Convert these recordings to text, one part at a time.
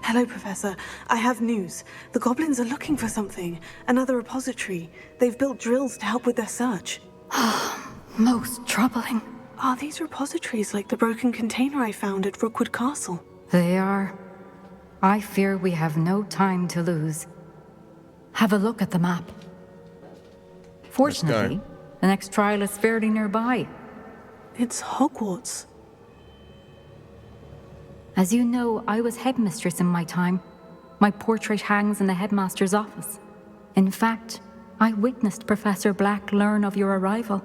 Hello, Professor. I have news. The goblins are looking for something. Another repository. They've built drills to help with their search. Most troubling. Are these repositories like the broken container I found at Rookwood Castle? They are. I fear we have no time to lose. Have a look at the map. Fortunately, the next trial is fairly nearby. It's Hogwarts. As you know, I was headmistress in my time. My portrait hangs in the headmaster's office. In fact, I witnessed Professor Black learn of your arrival.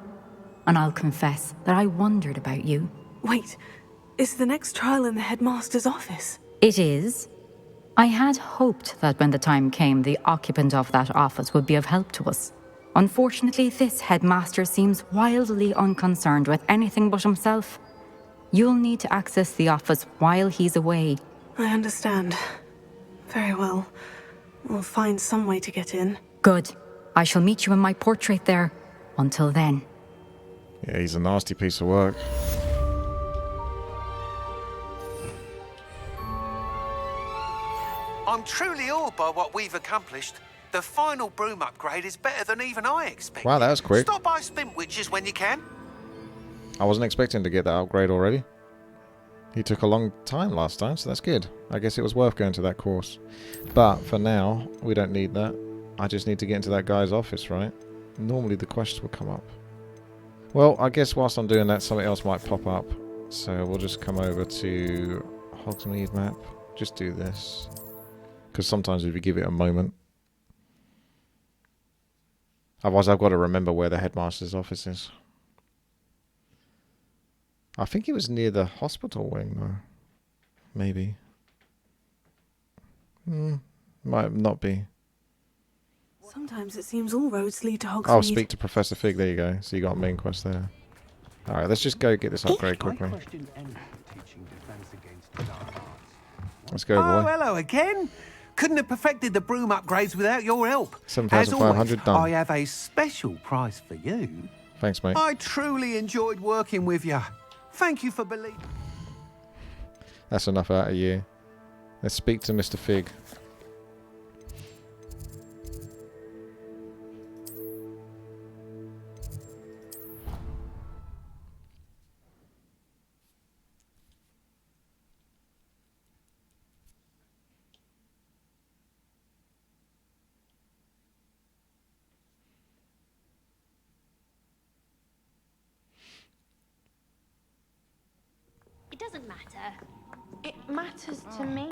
And I'll confess that I wondered about you. Wait, is the next trial in the headmaster's office? It is. I had hoped that when the time came, the occupant of that office would be of help to us. Unfortunately, this headmaster seems wildly unconcerned with anything but himself. You'll need to access the office while he's away. I understand. Very well. We'll find some way to get in. Good. I shall meet you in my portrait there. Until then. Yeah, he's a nasty piece of work. I'm truly awed by what we've accomplished. The final broom upgrade is better than even I expected. Wow, that was quick. Stop by Spintwitches when you can. I wasn't expecting to get that upgrade already. He took a long time last time, so that's good. I guess it was worth going to that course. But for now, we don't need that. I just need to get into that guy's office, right? Normally the quests will come up. Well, I guess whilst I'm doing that, something else might pop up. So we'll just come over to Hogsmeade map. Just do this. Because sometimes if you give it a moment. Otherwise I've got to remember where the headmaster's office is. I think it was near the hospital wing though. Maybe. Might not be. Sometimes it seems all roads lead to Hogsmeade. Oh, speak to Professor Fig. There you go. So you got a main quest there. Alright, let's just go get this upgrade quickly. Let's go, boy. Oh, hello again. Couldn't have perfected the broom upgrades without your help. 7,500 done. I have a special prize for you. Thanks, mate. I truly enjoyed working with you. Thank you for believing. That's enough out of you. Let's speak to Mr. Fig. It doesn't matter. It matters to me.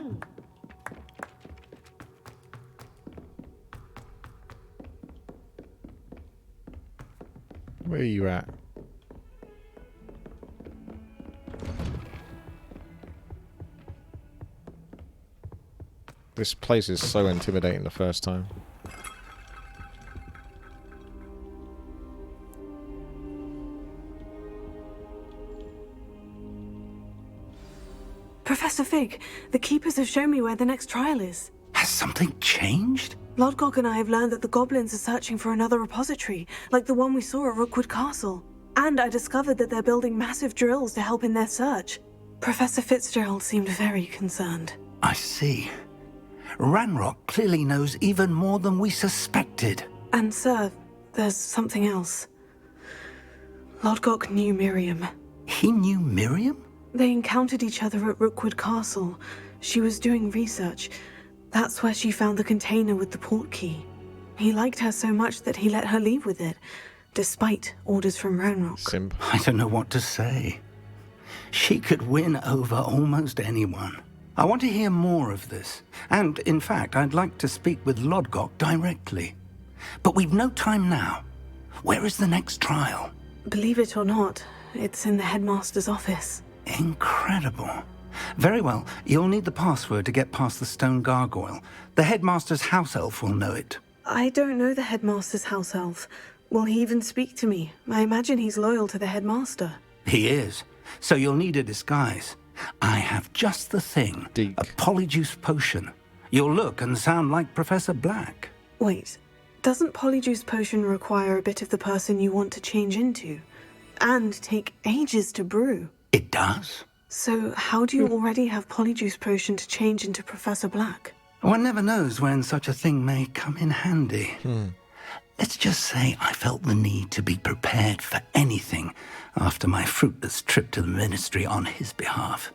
Where are you at? This place is so intimidating the first time. Professor Fig, the Keepers have shown me where the next trial is. Has something changed? Lodgok and I have learned that the goblins are searching for another repository, like the one we saw at Rookwood Castle. And I discovered that they're building massive drills to help in their search. Professor Fitzgerald seemed very concerned. I see. Ranrock clearly knows even more than we suspected. And sir, there's something else. Lodgok knew Miriam. He knew Miriam? They encountered each other at Rookwood Castle. She was doing research. That's where she found the container with the port key. He liked her so much that he let her leave with it, despite orders from Ranrock. Simp. I don't know what to say. She could win over almost anyone. I want to hear more of this. And, in fact, I'd like to speak with Lodgok directly. But we've no time now. Where is the next trial? Believe it or not, it's in the headmaster's office. Incredible. Very well. You'll need the password to get past the stone gargoyle. The headmaster's house elf will know it. I don't know the headmaster's house elf. Will he even speak to me? I imagine he's loyal to the headmaster. He is. So you'll need a disguise. I have just the thing. Deke. A polyjuice potion. You'll look and sound like Professor Black. Wait, doesn't polyjuice potion require a bit of the person you want to change into? And take ages to brew? It does. So how do you already have Polyjuice Potion to change into Professor Black? One never knows when such a thing may come in handy. Let's just say I felt the need to be prepared for anything after my fruitless trip to the Ministry on his behalf.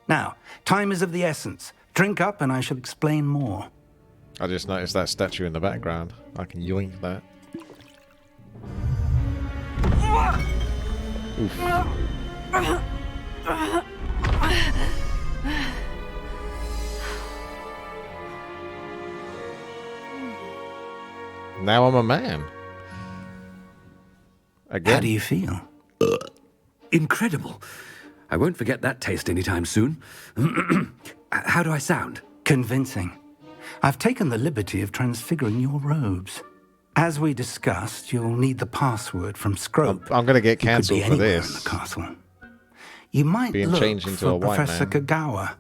Now, time is of the essence. Drink up and I shall explain more. I just noticed that statue in the background. I can yoink that. Oof. Now I'm a man. Again. How do you feel? Incredible. I won't forget that taste anytime soon. How do I sound? Convincing. I've taken the liberty of transfiguring your robes. As we discussed, you'll need the password from Scrope. I'm going to get cancelled for In the this. castle. You might Being look changed into for a white Professor man. Kagawa.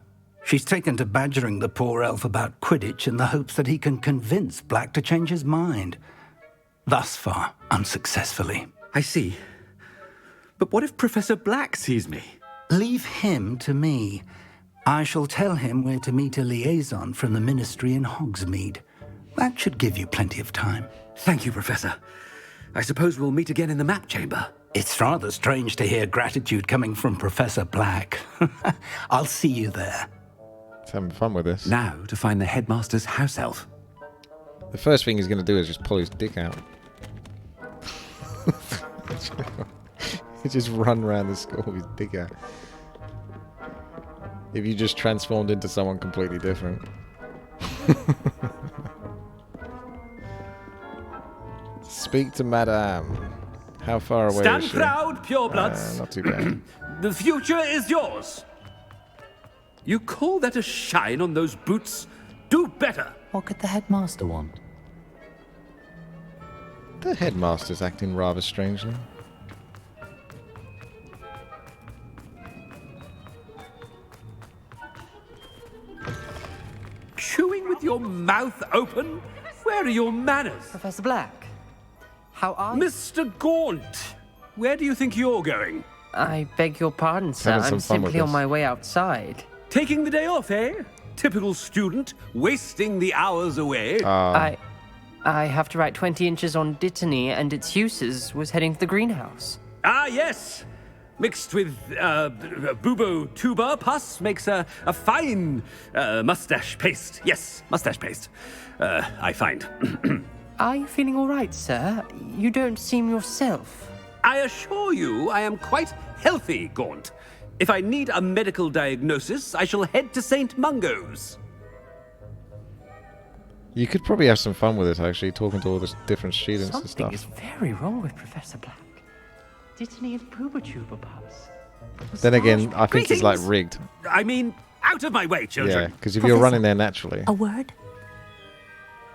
She's taken to badgering the poor elf about Quidditch in the hopes that he can convince Black to change his mind. Thus far, unsuccessfully. I see. But what if Professor Black sees me? Leave him to me. I shall tell him where to meet a liaison from the Ministry in Hogsmeade. That should give you plenty of time. Thank you, Professor. I suppose we'll meet again in the map chamber. It's rather strange to hear gratitude coming from Professor Black. I'll see you there. He's having fun with this. Now to find the headmaster's house elf. The first thing he's going to do is just pull his dick out. He just run around the school with his dick out. If you just transformed into someone completely different. Speak to Madame. How far away Stand is she? proud, purebloods. Not too bad. The future is yours. You call that a shine on those boots? Do better. What could the headmaster want? The headmaster's acting rather strangely. Chewing with your mouth open? Where are your manners? Professor Black, how are you? Mr. Gaunt, where do you think you're going? I beg your pardon, sir. Having some I'm fun with simply on this. my way outside. Taking the day off, eh? Typical student, wasting the hours away. I have to write 20 inches on Dittany and its uses. Was heading to the greenhouse. Ah, yes. Mixed with bubo tuber pus makes a fine mustache paste. Yes, mustache paste. I find. Are you feeling all right, sir? You don't seem yourself. I assure you I am quite healthy, Gaunt. If I need a medical diagnosis, I shall head to St. Mungo's. You could probably have some fun with this, actually, talking to all the different students and Something stuff. is very wrong with Professor Black. Dittany and Pooba Pups. Then again, I think it's like Greetings. rigged. I mean, out of my way, Yeah, children. because if you're running there naturally, A word?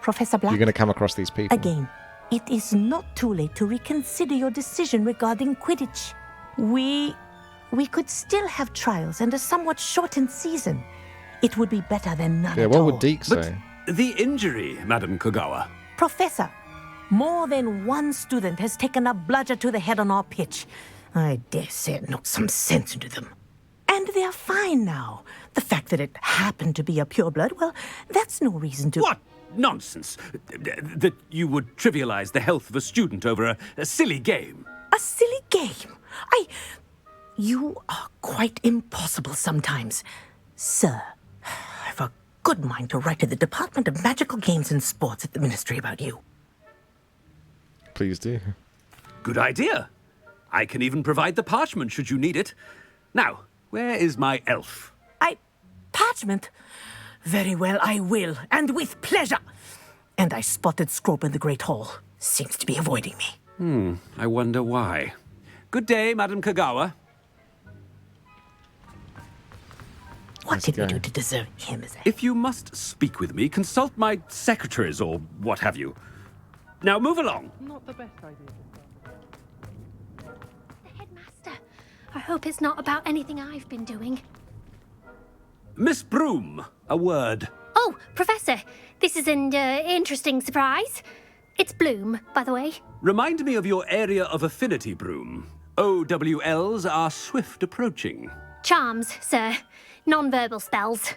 Professor Black, you're going to come across these people. again, it is not too late to reconsider your decision regarding Quidditch. We could still have trials and a somewhat shortened season. It would be better than none Yeah, at what all. would Deke But say? the injury, Madam Kagawa. Professor, more than one student has taken a bludger to the head on our pitch. I dare say it knocked some sense into them. And they're fine now. The fact that it happened to be a pureblood, well, that's no reason to... What nonsense! That you would trivialize the health of a student over a silly game. A silly game? You are quite impossible sometimes. Sir, I've a good mind to write to the Department of Magical Games and Sports at the Ministry about you. Please do. Good idea. I can even provide the parchment should you need it. Now, where is my elf? Parchment? Very well, I will, and with pleasure. And I spotted Scrope in the Great Hall. Seems to be avoiding me. I wonder why. Good day, Madam Kagawa. What Let's did we go. do to deserve him as a... If you must speak with me, consult my secretaries or what have you. Now move along. The headmaster. I hope it's not about anything I've been doing. Miss Broom, a word. Oh, Professor, this is an interesting surprise. It's Bloom, by the way. Remind me of your area of affinity, Broom. OWLs are swift approaching. Charms, sir. Non-verbal spells.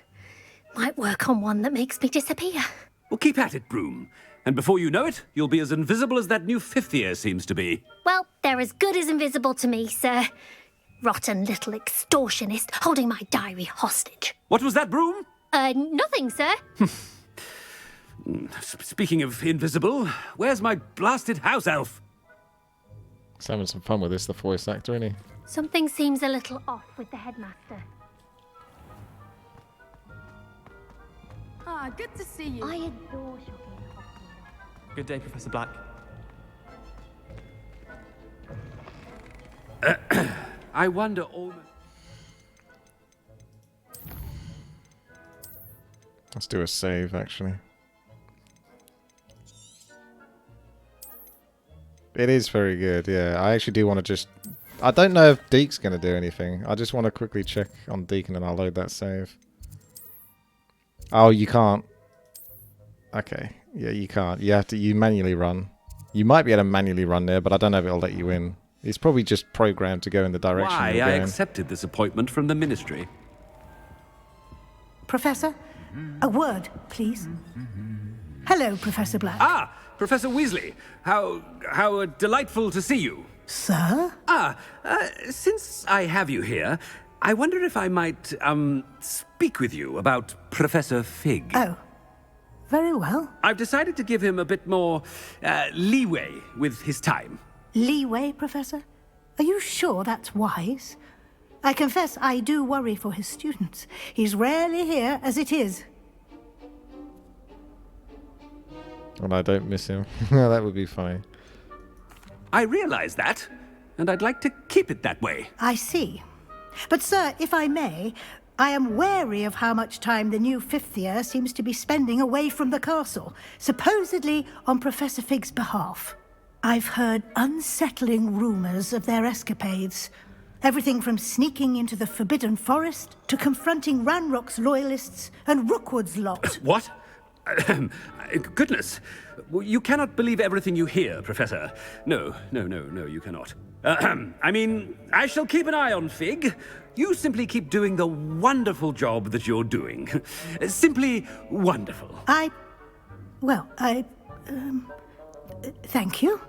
Might work on one that makes me disappear. Well, keep at it, Broom. And before you know it, you'll be as invisible as that new fifth year seems to be. Well, they're as good as invisible to me, sir. Rotten little extortionist holding my diary hostage. What was that, Broom? Nothing, sir. Speaking of invisible, where's my blasted house elf? He's having some fun with this, the voice actor, isn't he? Something seems a little off with the headmaster. Ah, good to see you. I adore shopping in Hogwarts. Good day, Professor Black. I wonder almost... Let's do a save, actually. It is very good, yeah. I actually do want to just... I don't know if Deke's going to do anything. I just want to quickly check on Deke and then I'll load that save. Oh, you can't. Okay. Yeah, you can't. You have to... You manually run. You might be able to manually run there, but I don't know if it'll let you in. It's probably just programmed to go in the direction Why, you're I going. accepted this appointment from the Ministry. Professor, a word, please. Hello, Professor Black. Ah, Professor Weasley. How delightful to see you. Sir? Since I have you here, I wonder if I might, speak with you about Professor Fig. Oh, very well. I've decided to give him a bit more, leeway with his time. Leeway, Professor? Are you sure that's wise? I confess I do worry for his students. He's rarely here as it is. Well, I don't miss him. That would be funny. I realize that, and I'd like to keep it that way. I see. But, sir, if I may, I am wary of how much time the new fifth year seems to be spending away from the castle, supposedly on Professor Fig's behalf. I've heard unsettling rumors of their escapades. Everything from sneaking into the Forbidden Forest to confronting Ranrock's loyalists and Rookwood's lot. What? Goodness. You cannot believe everything you hear, Professor. No, you cannot. I mean, I shall keep an eye on Fig. You simply keep doing the wonderful job that you're doing. Simply wonderful. Thank you.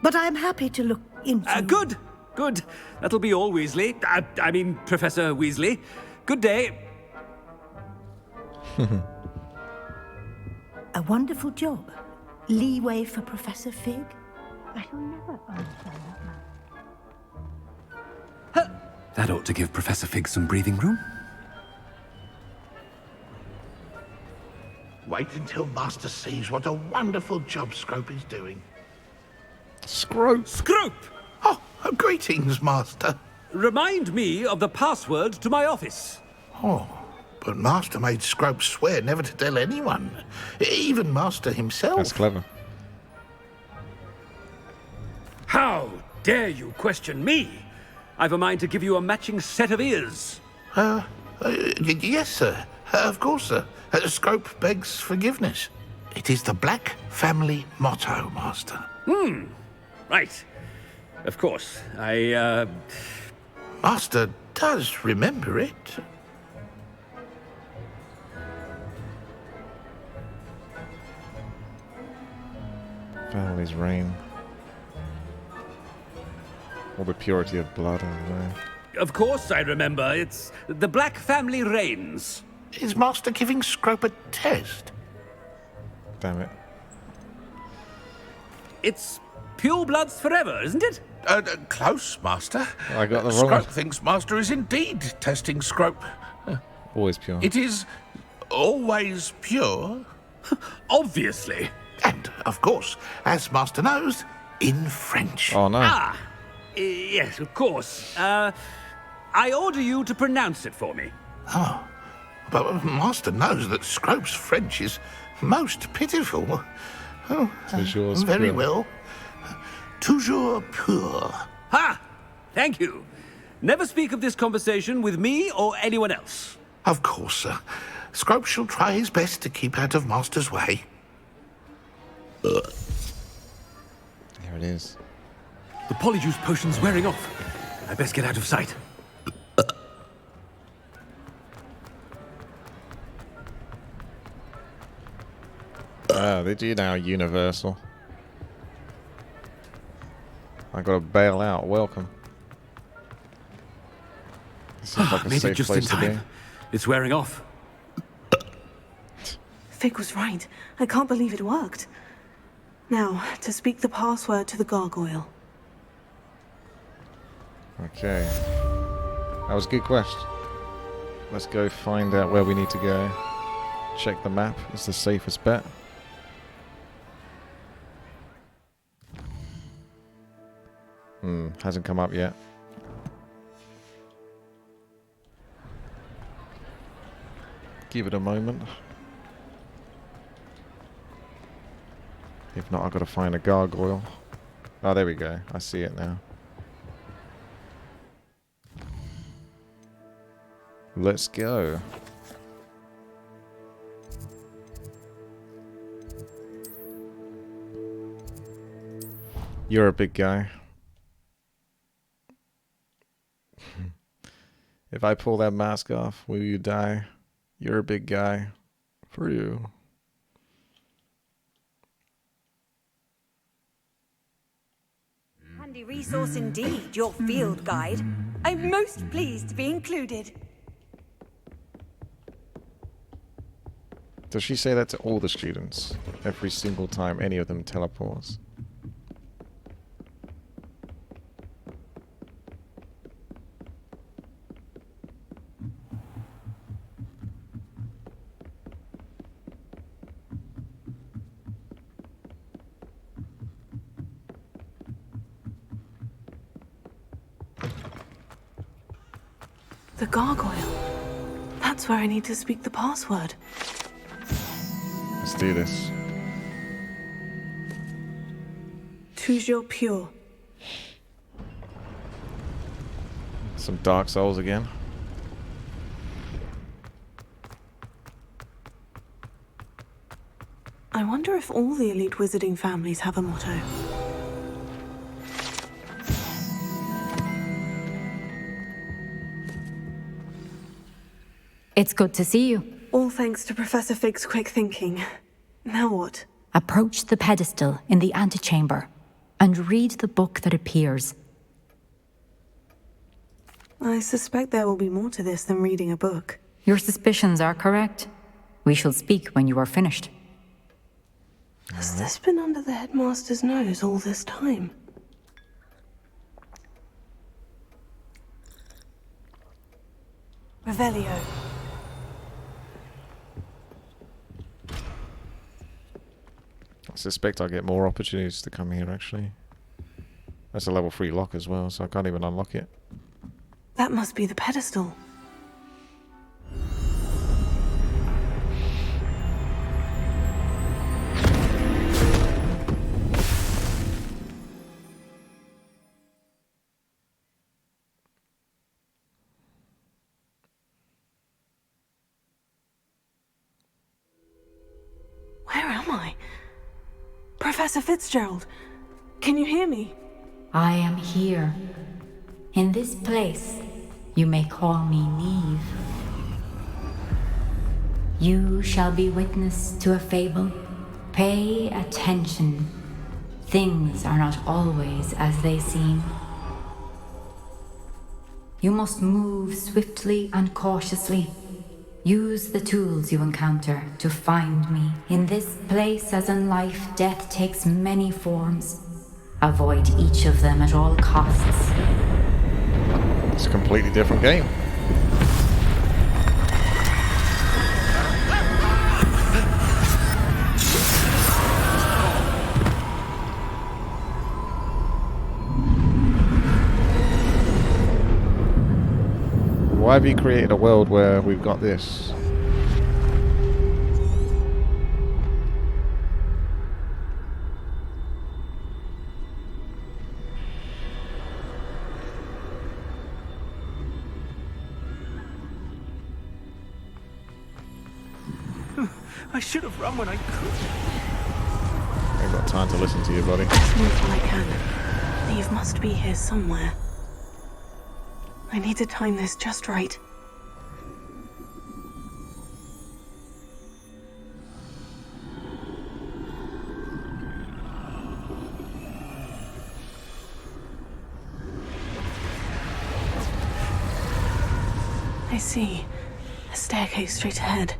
But I'm happy to look into... Good. That'll be all, Weasley. I mean, Professor Weasley. Good day. A wonderful job. Leeway for Professor Fig. I shall never understand that man. That ought to give Professor Fig some breathing room. Wait until Master sees what a wonderful job Scrope is doing. Scrope! Oh, greetings, Master. Remind me of the password to my office. Oh, but Master made Scrope swear never to tell anyone, even Master himself. That's clever. How dare you question me? I've a mind to give you a matching set of ears. Yes, sir. Of course, sir. Scrope begs forgiveness. It is the Black family motto, Master. Right. Of course. Master does remember it. Family's reign. Or the purity of blood, I don't know. Of course I remember. It's the Black family reigns. Is Master giving Scrope a test? Damn it. It's pure bloods forever, isn't it? Close, Master. I got the wrong Scrope one. thinks Master is indeed testing Scrope. Always pure. It is always pure. Obviously. And, of course, as Master knows, in French. Oh, no. Yes, of course. I order you to pronounce it for me. Oh, but Master knows that Scrope's French is most pitiful. Oh, Toujours very pure. well. Toujours pur. Ha! Thank you. Never speak of this conversation with me or anyone else. Of course, sir. Scrope shall try his best to keep out of Master's way. There it is. The Polyjuice potion's wearing off. I best get out of sight. Did you now, Universal? I gotta bail out. Welcome. This seems like a Made it safe just in place to be. time. It's wearing off. Fig was right. I can't believe it worked. Now, to speak the password to the gargoyle. Okay. That was a good quest. Let's go find out where we need to go. Check the map. It's the safest bet. Hasn't come up yet. Give it a moment. If not, I've got to find a gargoyle. Oh, there we go. I see it now. Let's go. You're a big guy. If I pull that mask off, will you die? You're a big guy. For you. Handy resource indeed, your field guide. I'm most pleased to be included. Does she say that to all the students? Every single time any of them teleports? The gargoyle. That's where I need to speak the password. Let's do this. Toujours pure. Some Dark Souls again. I wonder if all the elite wizarding families have a motto. It's good to see you. All thanks to Professor Fig's quick thinking. Now what? Approach the pedestal in the antechamber and read the book that appears. I suspect there will be more to this than reading a book. Your suspicions are correct. We shall speak when you are finished. Has this been under the headmaster's nose all this time? Revelio. I suspect I'll get more opportunities to come here, actually. That's a level 3 lock as well, so I can't even unlock it. That must be the pedestal. Where am I? Professor Fitzgerald, can you hear me? I am here. In this place, you may call me Neve. You shall be witness to a fable. Pay attention. Things are not always as they seem. You must move swiftly and cautiously. Use the tools you encounter to find me. In this place, as in life, death takes many forms. Avoid each of them at all costs. It's a completely different game. Why have you created a world where we've got this? I should have run when I could. I ain't got time to listen to you, buddy. Let's move while I can. Neve must be here somewhere. I need to time this just right. I see. A staircase straight ahead.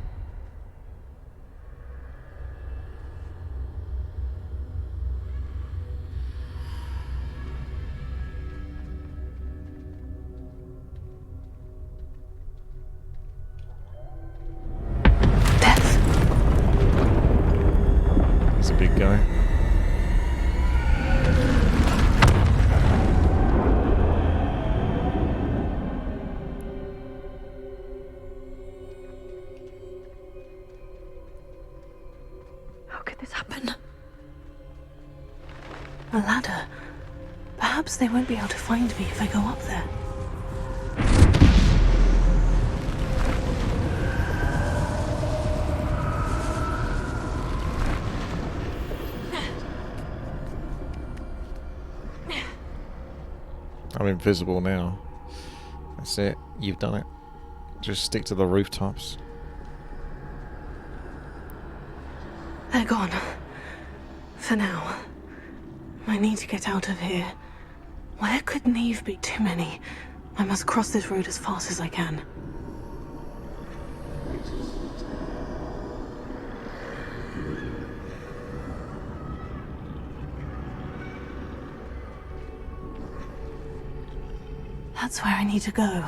He's a big guy. How could this happen? A ladder. Perhaps they won't be able to find me if I go up there. I'm invisible now. That's it. You've done it. Just stick to the rooftops. They're gone. For now. I need to get out of here. Where could Neve be? Too many. I must cross this road as fast as I can. That's where I need to go.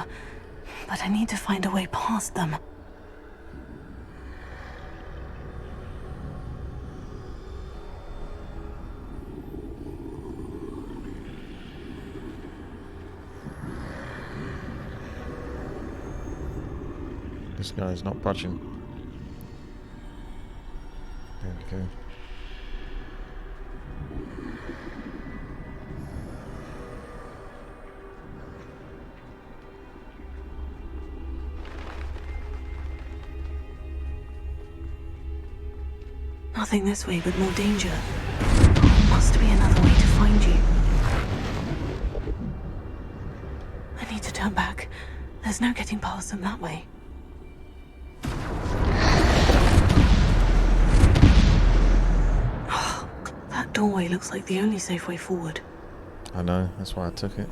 But I need to find a way past them. This guy's not budging. There we go. Nothing this way, but more danger. There must be another way to find you. I need to turn back. There's no getting past them that way. Oh, that doorway looks like the only safe way forward. I know, that's why I took it.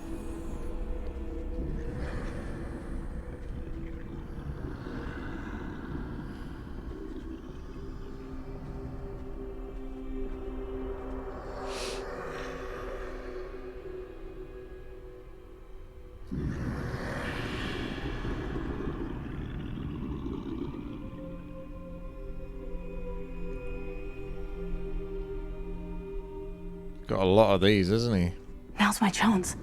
Got a lot of these, isn't he? Now's my chance.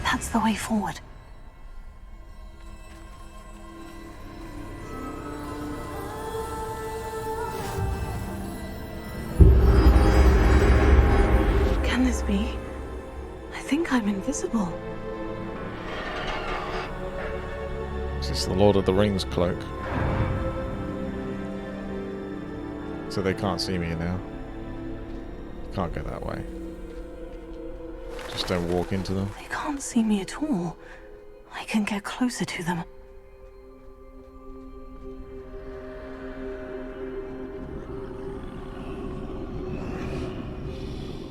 That's the way forward. Can this be? I think I'm invisible. Is this the Lord of the Rings cloak? So they can't see me now. Can't go that way. Just don't walk into them. They can't see me at all. I can get closer to them.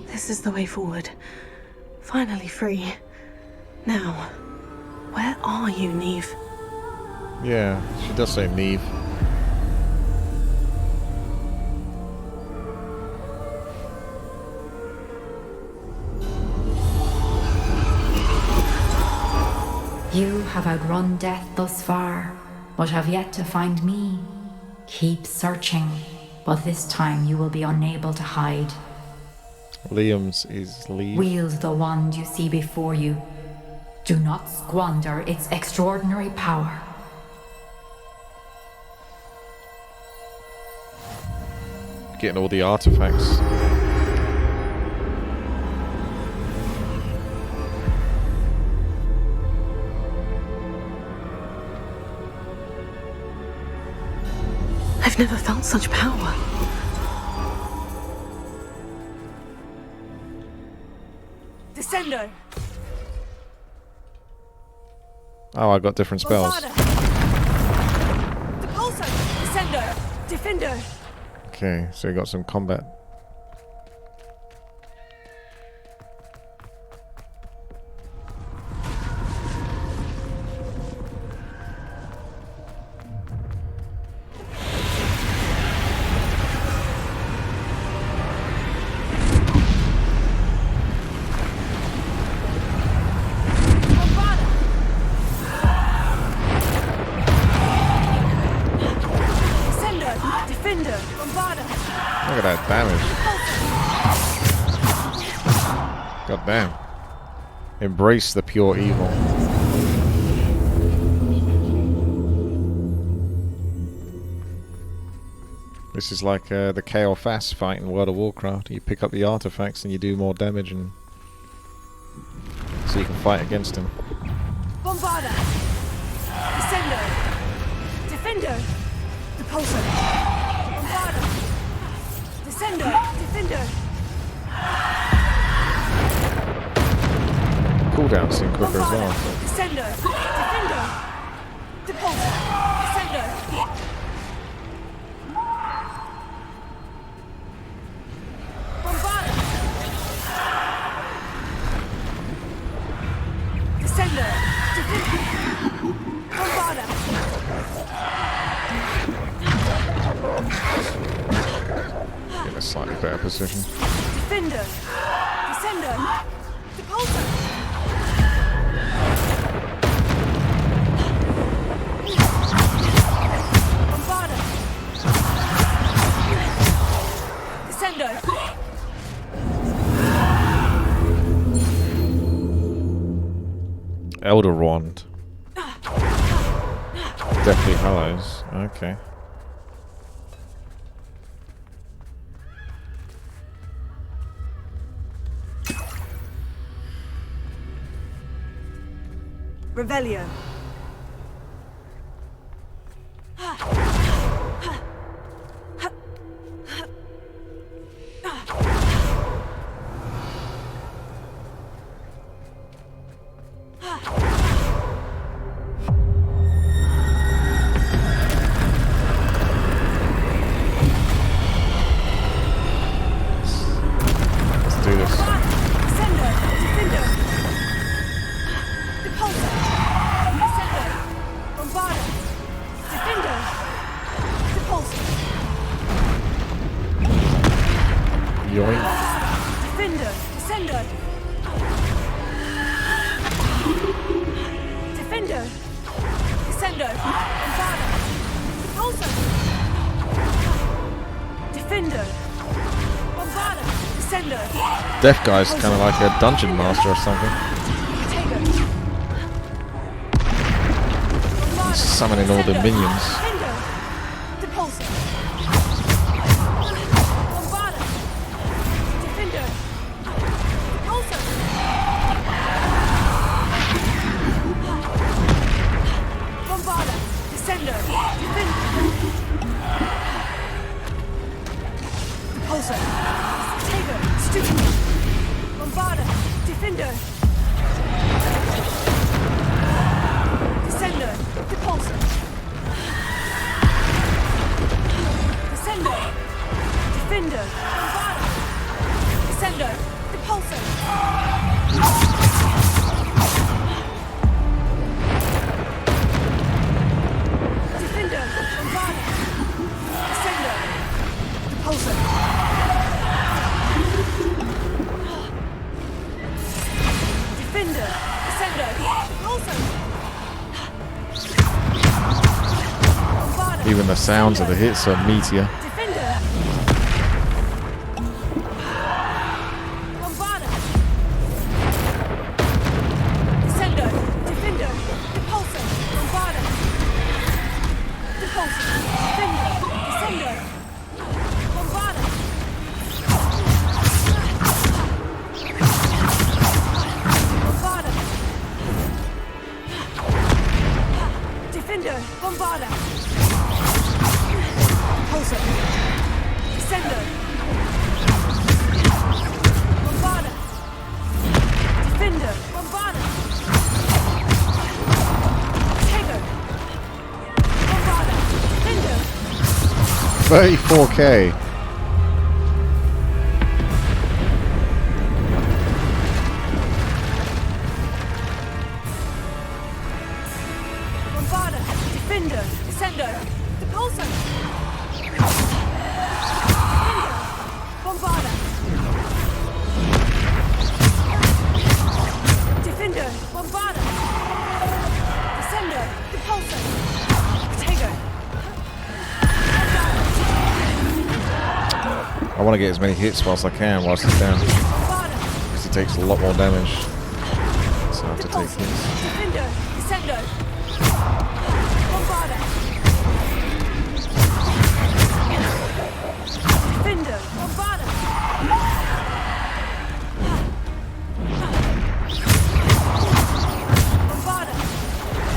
This is the way forward. Finally free. Now, where are you, Neve? Yeah, she does say Neve. You have outrun death thus far, but have yet to find me. Keep searching, but this time you will be unable to hide. Liam's is leave. Wield the wand you see before you. Do not squander its extraordinary power. Getting all the artifacts. I've never felt such power. Descendo. Oh, I got different spells. Depulso. Descendo. Defender! Okay, so we got some combat. Look at that damage. God damn. Embrace the pure evil. This is like the KO Fast fight in World of Warcraft. You pick up the artifacts and you do more damage, and so you can fight against him. Bombarder! Descender! Defender! Repulsor! Bombarder! Descender! Defender! Cooldown seem quicker as well. Descender! Defender! Repulsor! Descender! Bombarder! Descender! Defender! Bombarder! In a slightly better position. Defender! Descender! Repulsor! Bombarder! Descender! Elder Wand. Definitely Hallows. Okay. Revelio. Let's do this. Descender! Defender! Repulsor! Descender! Bombarder! Defender! Repulsor! Yoink. Defender! Descender! Defender! Descender! Bombarder! Repulsor! Defender! Bombarder! Descender! Deaf guy's kind of like a dungeon master or something. He's summoning all the minions. Defender! Repulsor! Bombarder! Defender! Repulsor! Bombarder! Descender! Defender! Repulsor! Taker! Stupid! Bombarder! Defender! Descender! Repulsor! Descender! Defender! Bombarder! Descender! Repulsor! Defender! Bombarder! Descender! Repulsor! Defender! Descender! Repulsor! Bombarder! Even the sounds of the hits are meteor. Defender! Bombarder! Descender! Defender! Repulsor! Bombarder! Repulsor! Defender! Descender! Bombarder! Bombarder! Defender! Bombarder! Repulsor! 34k. Bombarda, Defender, Descender, Depulsor. Bombarda. Defender, Bombarda. Descender, Depulsor. Protego. I want to get as many hits whilst I can whilst he's down. Because he takes a lot more damage. So I have to take hits. Defender, Descender. Bombarda. Defender, Bombarda. Bombarda.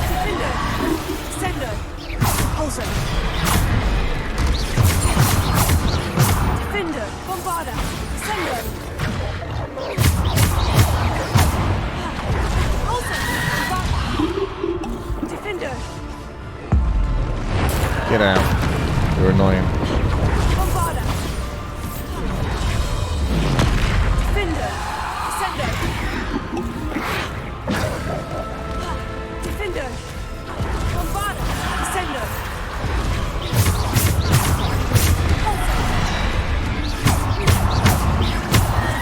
Defender, Descender. Pulsar. Defender, Bombarda. Descender. Pulsar. Bombarda. Defender. Get out. You're annoying. Bombarda. Defender. Descender. Defender. Bombarda. Descender.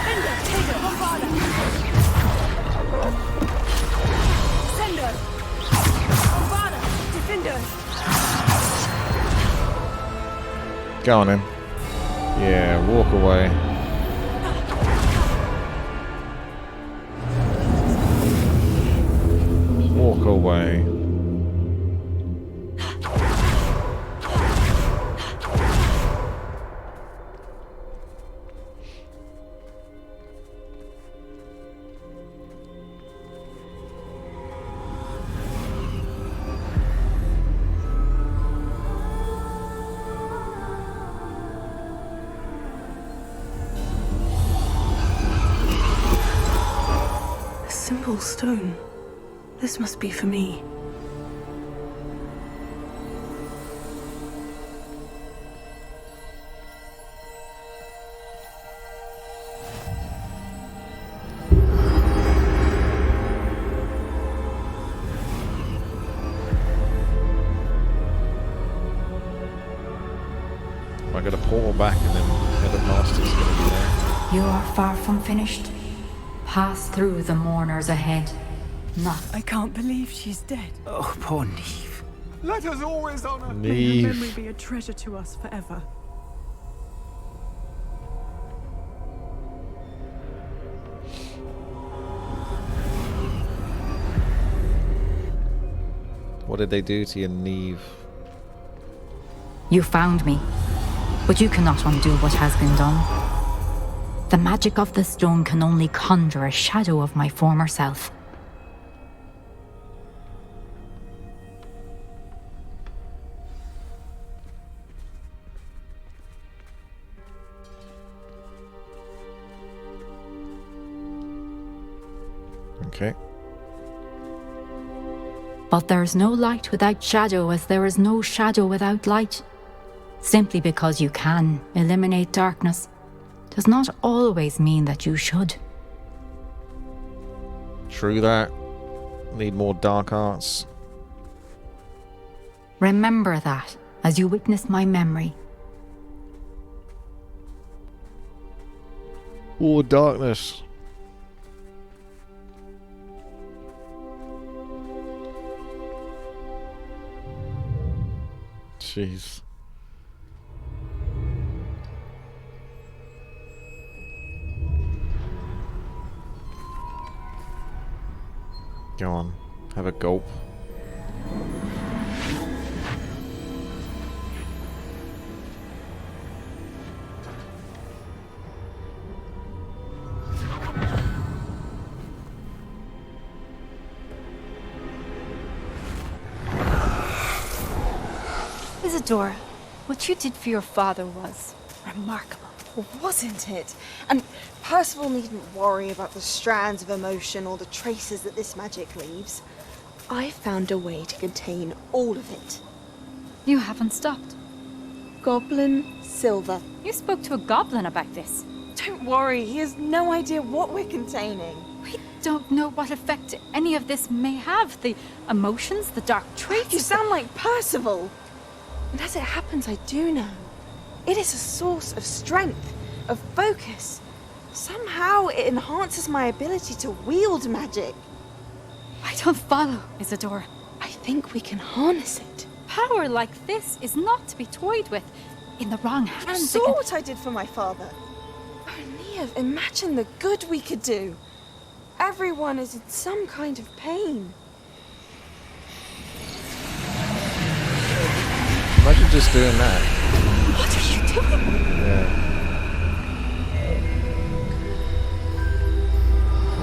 Defender. Taker. Bombarda. Descender. Bombarda. Defender. Go on in. Yeah, walk away. Walk away. A simple stone. This must be for me. I got a portal back and then Head of Master's gonna be there. You are far from finished. Pass through the mourners ahead. Not. I can't believe she's dead. Oh, poor Neve. Let us always honor. May her Neve. memory be a treasure to us forever. What did they do to you, Neve? You found me, but you cannot undo what has been done. The magic of the stone can only conjure a shadow of my former self. Okay. But there is no light without shadow, as there is no shadow without light. Simply because you can eliminate darkness does not always mean that you should. True that. Need more dark arts. Remember that as you witness my memory. More darkness. Jeez. Go on, have a gulp. Isadora, what you did for your father was remarkable, wasn't it? And Percival needn't worry about the strands of emotion or the traces that this magic leaves. I found a way to contain all of it. You haven't stopped. Goblin Silver. You spoke to a goblin about this. Don't worry, he has no idea what we're containing. We don't know what effect any of this may have. The emotions, the dark traits. You sound like Percival. And as it happens, I do know. It is a source of strength, of focus. Somehow it enhances my ability to wield magic. I don't follow, Isadora. I think we can harness it. Power like this is not to be toyed with. In the wrong hands. You saw what I did for my father. Oh, Nia, imagine the good we could do. Everyone is in some kind of pain. Imagine just doing that. What are you doing? Yeah.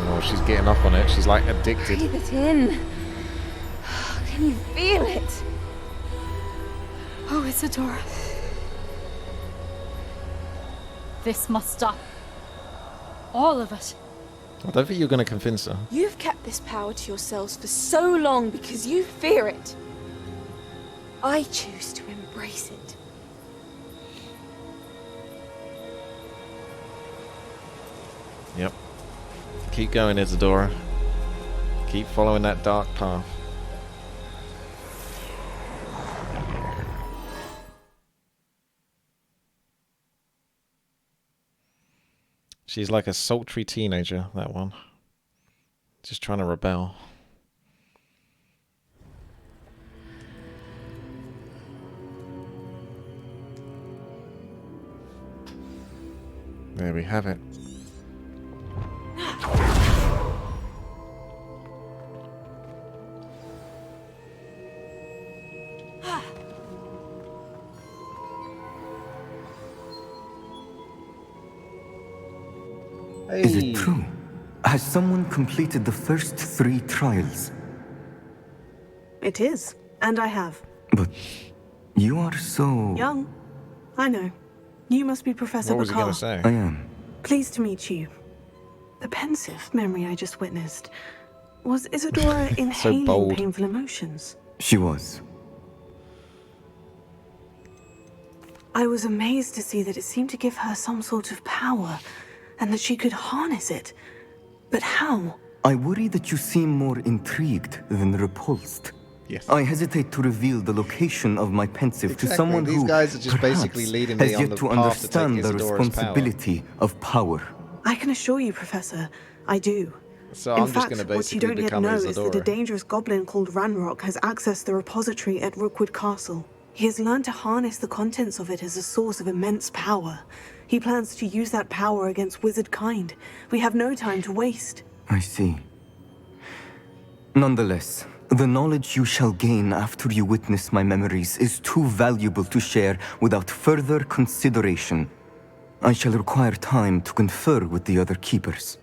Oh, she's getting up on it. She's like addicted. Breathe it in. Can you feel it? Oh, Isadora. This must stop. All of it. I don't think you're going to convince her. You've kept this power to yourselves for so long because you fear it. I choose to embrace it. Yep. Keep going, Isadora. Keep following that dark path. She's like a sultry teenager, that one. Just trying to rebel. There we have it. Is it true? Has someone completed the first 3 trials? It is, and I have. But you are so... Young. I know. You must be Professor What was he Bakar. going to say? I am. Pleased to meet you. The pensive memory I just witnessed. Was Isadora inhaling bold. painful emotions? She was. I was amazed to see that it seemed to give her some sort of power, and that she could harness it. But how? I worry that you seem more intrigued than repulsed. Yes. I hesitate to reveal the location of my pensive to someone These who guys are just perhaps basically leading me has on yet the to path to understand take the Isadora's responsibility of power. I can assure you, Professor, I do. So In I'm just fact, going to what you basically don't yet become know is that a Isadora. dangerous goblin called Ranrock has accessed the repository at Rookwood Castle. He has learned to harness the contents of it as a source of immense power. He plans to use that power against wizard kind. We have no time to waste. I see. Nonetheless, the knowledge you shall gain after you witness my memories is too valuable to share without further consideration. I shall require time to confer with the other keepers.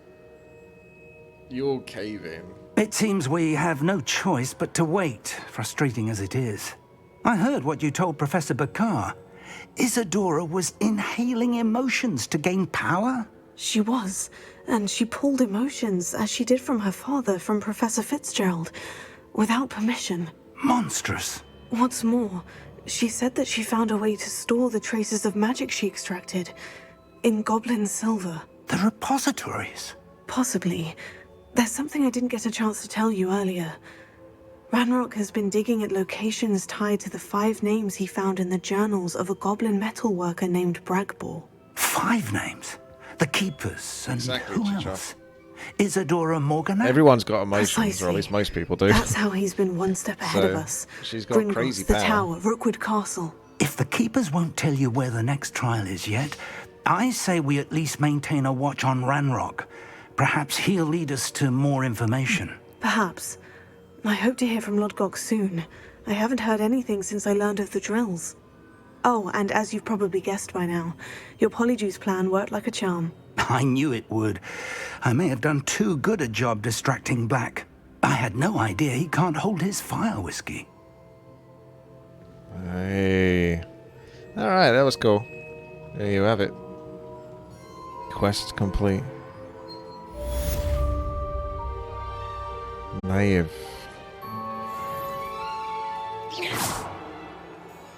You're caving. It seems we have no choice but to wait, frustrating as it is. I heard what you told Professor Bakar. Isadora was inhaling emotions to gain power? She was, and she pulled emotions, as she did from her father, from Professor Fitzgerald, without permission. Monstrous. What's more, she said that she found a way to store the traces of magic she extracted in goblin silver. The repositories? Possibly. There's something I didn't get a chance to tell you earlier. Ranrock has been digging at locations tied to the 5 names he found in the journals of a goblin metalworker named Bragbor. 5 names? The Keepers and Exactly, who Chicha. else? Isadora Morgana? Everyone's got emotions, or Precisely. at least most people do. That's how he's been one step ahead of So, us. she's got Gringotts, crazy the power. tower, Rookwood Castle. If the Keepers won't tell you where the next trial is yet, I say we at least maintain a watch on Ranrock. Perhaps he'll lead us to more information. Perhaps. I hope to hear from Lodgok soon. I haven't heard anything since I learned of the drills. Oh, and as you've probably guessed by now, your Polyjuice plan worked like a charm. I knew it would. I may have done too good a job distracting Black. I had no idea he can't hold his fire whiskey. Hey. Alright, that was cool. There you have it. Quest complete. Naive.